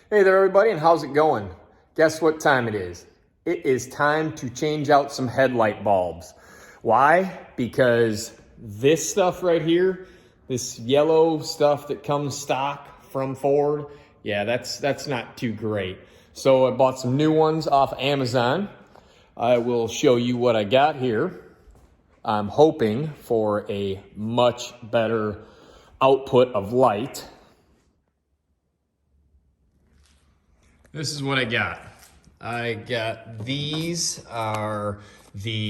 Hey there everybody, and how's it going? Guess what time it is? It is time to change out some headlight bulbs. Why? Because this stuff right here, this yellow stuff that comes stock from Ford, yeah, that's not too great. So I bought some new ones off Amazon. I will show you what I got here. I'm hoping for a much better output of light. This is what I got. I got these are the,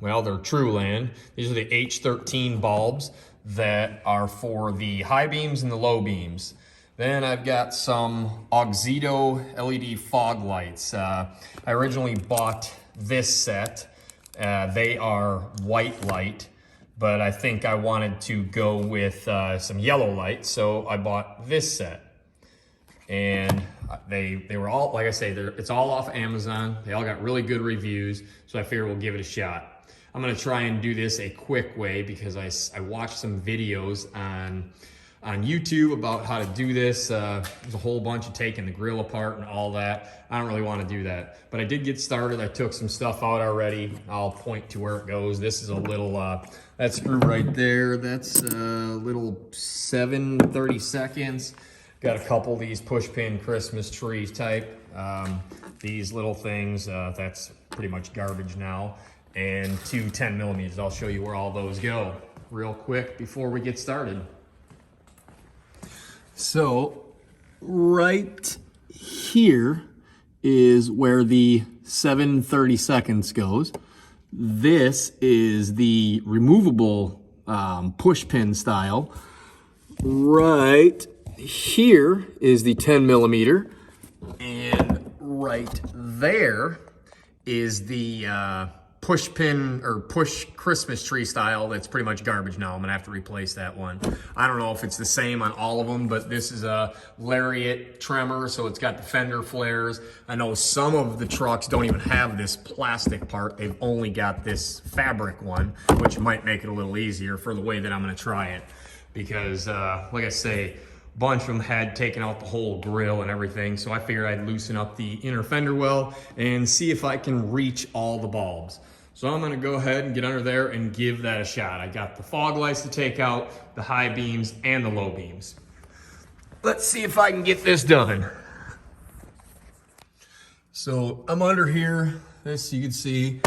well, they're Truland. These are the H13 bulbs that are for the high beams and the low beams. Then I've got some Auxito LED fog lights. I originally bought this set. They are white light, but I think I wanted to go with some yellow light, so I bought this set. And they were all, like I say, it's all off Amazon. They all got really good reviews, so I figure we'll give it a shot. I'm gonna try and do this a quick way because I watched some videos on YouTube about how to do this. There's a whole bunch of taking the grill apart and all that. I don't really want to do that, but I did get started. I took some stuff out already. I'll point to where it goes. This is a little, that screw right there, that's a little 7/32. Got a couple of these push pin Christmas trees type. These little things, that's pretty much garbage now. And two 10mm. I'll show you where all those go real quick before we get started. So right here is where the 7/32 goes. This is the removable push pin style. Right here is the 10mm, and right there is the push pin or push Christmas tree style. That's pretty much garbage now. I'm gonna have to replace that one. I don't know if it's the same on all of them, but this is a Lariat Tremor, so it's got the fender flares. I know some of the trucks don't even have this plastic part. They've only got this fabric one, which might make it a little easier for the way that I'm gonna try it. Because like I say, a bunch of them had taken out the whole grill and everything, so I figured I'd loosen up the inner fender well and see if I can reach all the bulbs. So I'm gonna go ahead and get under there and give that a shot. I got the fog lights to take out, the high beams and the low beams. Let's see if I can get this done. So I'm under here, this you can see,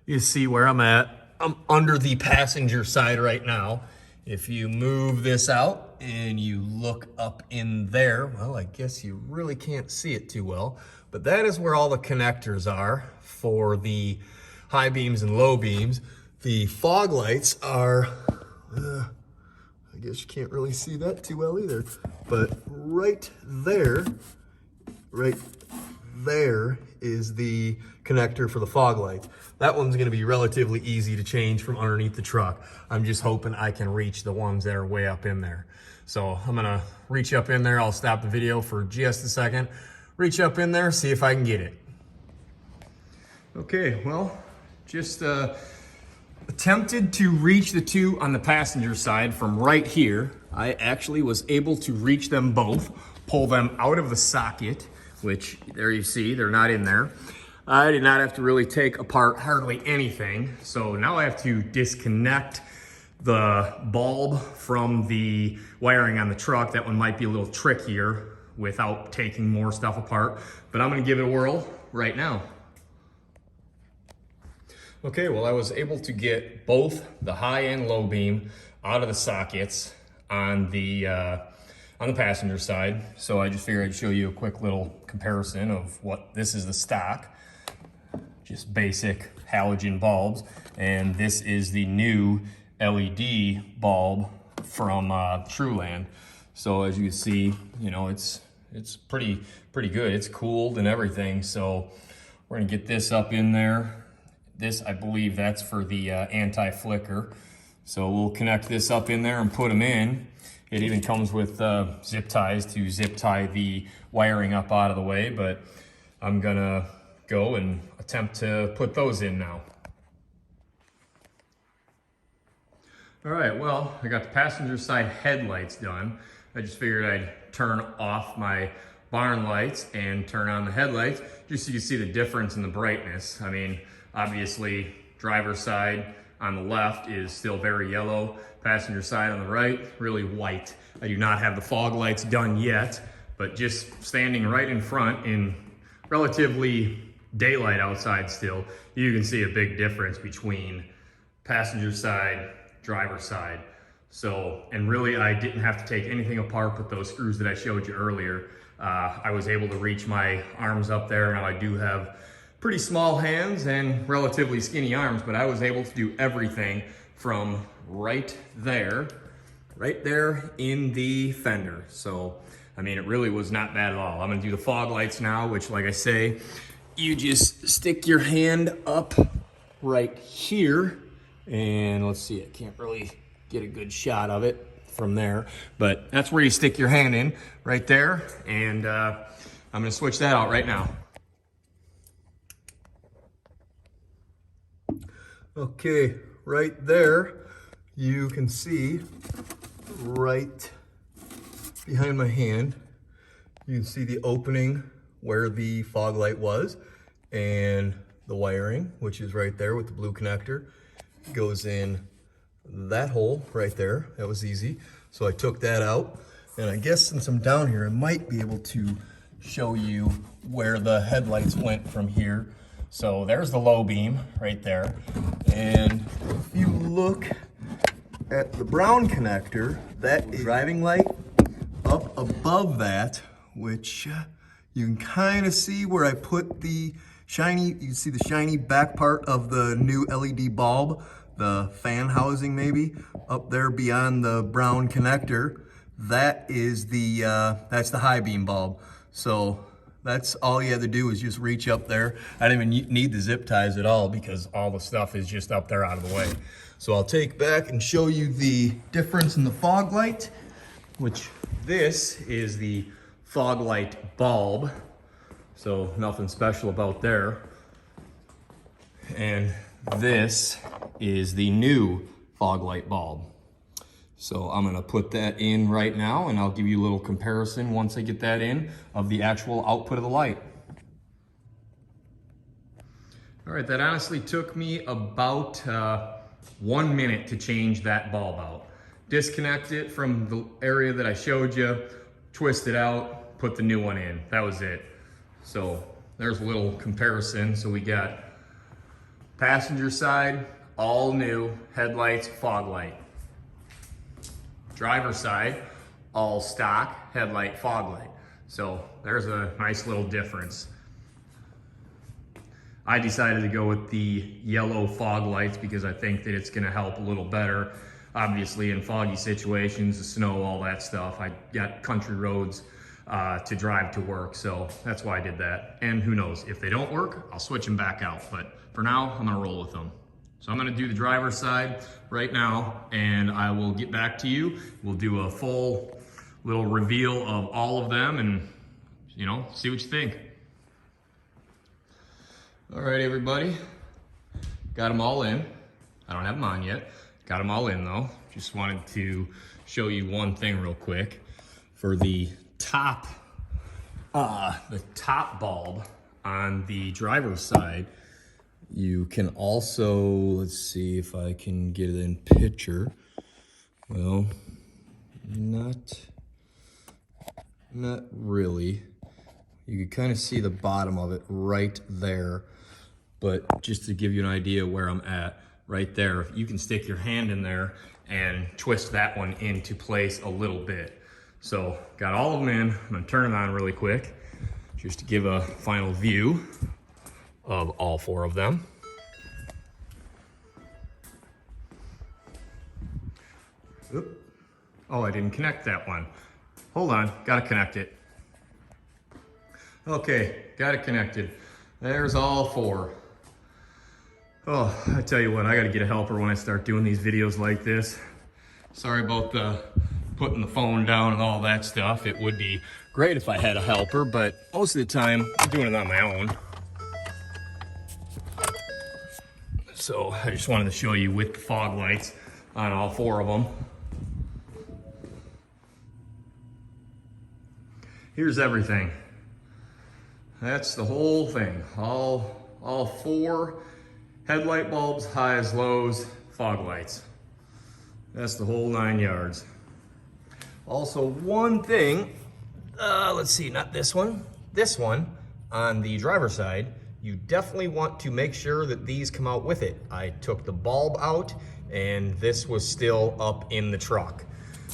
you see where I'm at. I'm under the passenger side right now. If you move this out and you look up in there, well, I guess you really can't see it too well, but that is where all the connectors are for the high beams and low beams. The fog lights are, I guess you can't really see that too well either, but right there is the connector for the fog lights. That one's gonna be relatively easy to change from underneath the truck. I'm just hoping I can reach the ones that are way up in there. So I'm gonna reach up in there. I'll stop the video for just a second. Reach up in there, see if I can get it. Okay, well, just attempted to reach the two on the passenger side from right here. I actually was able to reach them both, pull them out of the socket, which there you see, they're not in there. I did not have to really take apart hardly anything. So now I have to disconnect the bulb from the wiring on the truck. That one might be a little trickier without taking more stuff apart, but I'm gonna give it a whirl right now. Okay, well, I was able to get both the high and low beam out of the sockets on the passenger side. So I just figured I'd show you a quick little comparison of what this is the stock. Just basic halogen bulbs, and this is the new LED bulb from Truland. So as you can see, you know, it's pretty good. It's cooled and everything. So we're gonna get this up in there. This, I believe, that's for the anti-flicker. So we'll connect this up in there and put them in. It even comes with zip ties to zip tie the wiring up out of the way, but I'm gonna go and attempt to put those in now. All right, well, I got the passenger side headlights done. I just figured I'd turn off my barn lights and turn on the headlights just so you can see the difference in the brightness. I mean, obviously, driver's side on the left is still very yellow. Passenger side on the right, really white. I do not have the fog lights done yet, but just standing right in front in relatively daylight outside still, you can see a big difference between passenger side, driver's side. So, and really I didn't have to take anything apart but those screws that I showed you earlier. I was able to reach my arms up there. Now I do have pretty small hands and relatively skinny arms, but I was able to do everything from right there in the fender. So, I mean, it really was not bad at all. I'm gonna do the fog lights now, which, like I say, you just stick your hand up right here, and let's see, I can't really get a good shot of it from there, but that's where you stick your hand in, right there, and I'm gonna switch that out right now. Okay, right there, you can see right behind my hand, you can see the opening where the fog light was, and the wiring, which is right there with the blue connector, goes in that hole right there. That was easy. So I took that out, and I guess since I'm down here, I might be able to show you where the headlights went from here. So there's the low beam right there. And if you look at the brown connector, that is driving light. Up above that, which you can kind of see where I put the shiny, you can see the shiny back part of the new LED bulb, the fan housing maybe, up there beyond the brown connector. That is the, that's the high beam bulb. So that's all you had to do is just reach up there. I didn't even need the zip ties at all because all the stuff is just up there out of the way. So I'll take back and show you the difference in the fog light, which this is the fog light bulb. So nothing special about there. And this is the new fog light bulb. So I'm gonna put that in right now, and I'll give you a little comparison once I get that in of the actual output of the light. All right, that honestly took me about 1 minute to change that bulb out. Disconnect it from the area that I showed you, twist it out, put the new one in. That was it. So there's a little comparison. So we got passenger side, all new, headlights, fog light. Driver side, all stock, headlight, fog light. So there's a nice little difference. I decided to go with the yellow fog lights because I think that it's gonna help a little better. Obviously in foggy situations, the snow, all that stuff. I got country roads to drive to work, so that's why I did that. And who knows, if they don't work, I'll switch them back out. But for now, I'm gonna roll with them. So I'm gonna do the driver's side right now, and I will get back to you. We'll do a full little reveal of all of them and, you know, see what you think. All right, everybody, got them all in. I don't have them on yet. Got them all in though. Just wanted to show you one thing real quick. For the top bulb on the driver's side, you can also, let's see if I can get it in picture. Well, not really. You can kind of see the bottom of it right there. But just to give you an idea where I'm at, right there, you can stick your hand in there and twist that one into place a little bit. So got all of them in. I'm gonna turn it on really quick just to give a final view of all 4 of them. Oop. Oh, I didn't connect that one. Hold on, gotta connect it. Okay, got it connected. There's all 4. Oh, I tell you what, I gotta get a helper when I start doing these videos like this. Sorry about the putting the phone down and all that stuff. It would be great if I had a helper, but most of the time I'm doing it on my own. So I just wanted to show you with the fog lights on all 4 of them. Here's everything. That's the whole thing. All 4 headlight bulbs, highs, lows, fog lights. That's the whole 9 yards. Also, one thing, let's see, not this one. This one, on the driver's side, you definitely want to make sure that these come out with it. I took the bulb out, and this was still up in the truck.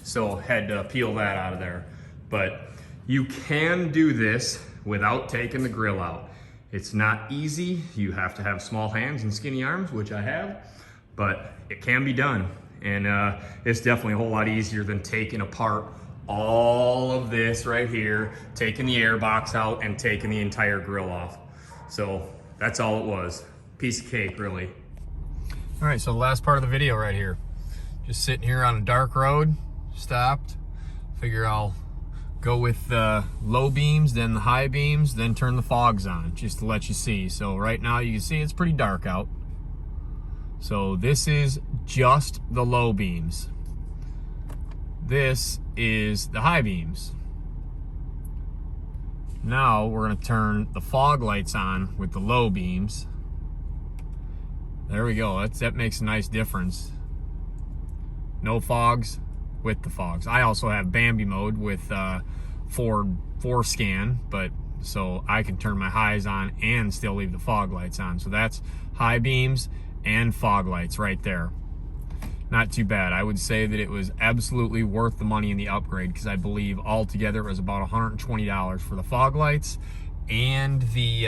So had to peel that out of there. But you can do this without taking the grill out. It's not easy. You have to have small hands and skinny arms, which I have, but it can be done. And it's definitely a whole lot easier than taking apart all of this right here, taking the air box out and taking the entire grill off. So that's all it was. Piece of cake, really. All right, so the last part of the video right here. Just sitting here on a dark road, stopped, figure I'll go with the low beams, then the high beams, then turn the fogs on, just to let you see. So right now you can see it's pretty dark out. So this is just the low beams. This is the high beams. Now we're gonna turn the fog lights on with the low beams. There we go, that makes a nice difference. No fogs with the fogs. I also have Bambi mode with 4 scan, but so I can turn my highs on and still leave the fog lights on. So that's high beams and fog lights right there. Not too bad. I would say that it was absolutely worth the money in the upgrade, because I believe altogether it was about $120 for the fog lights and the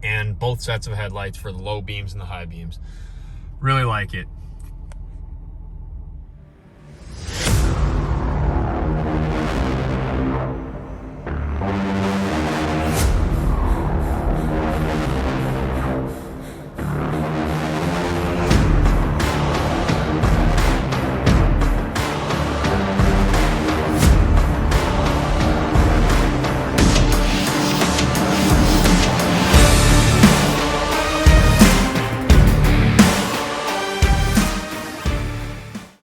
and both sets of headlights for the low beams and the high beams. Really like it.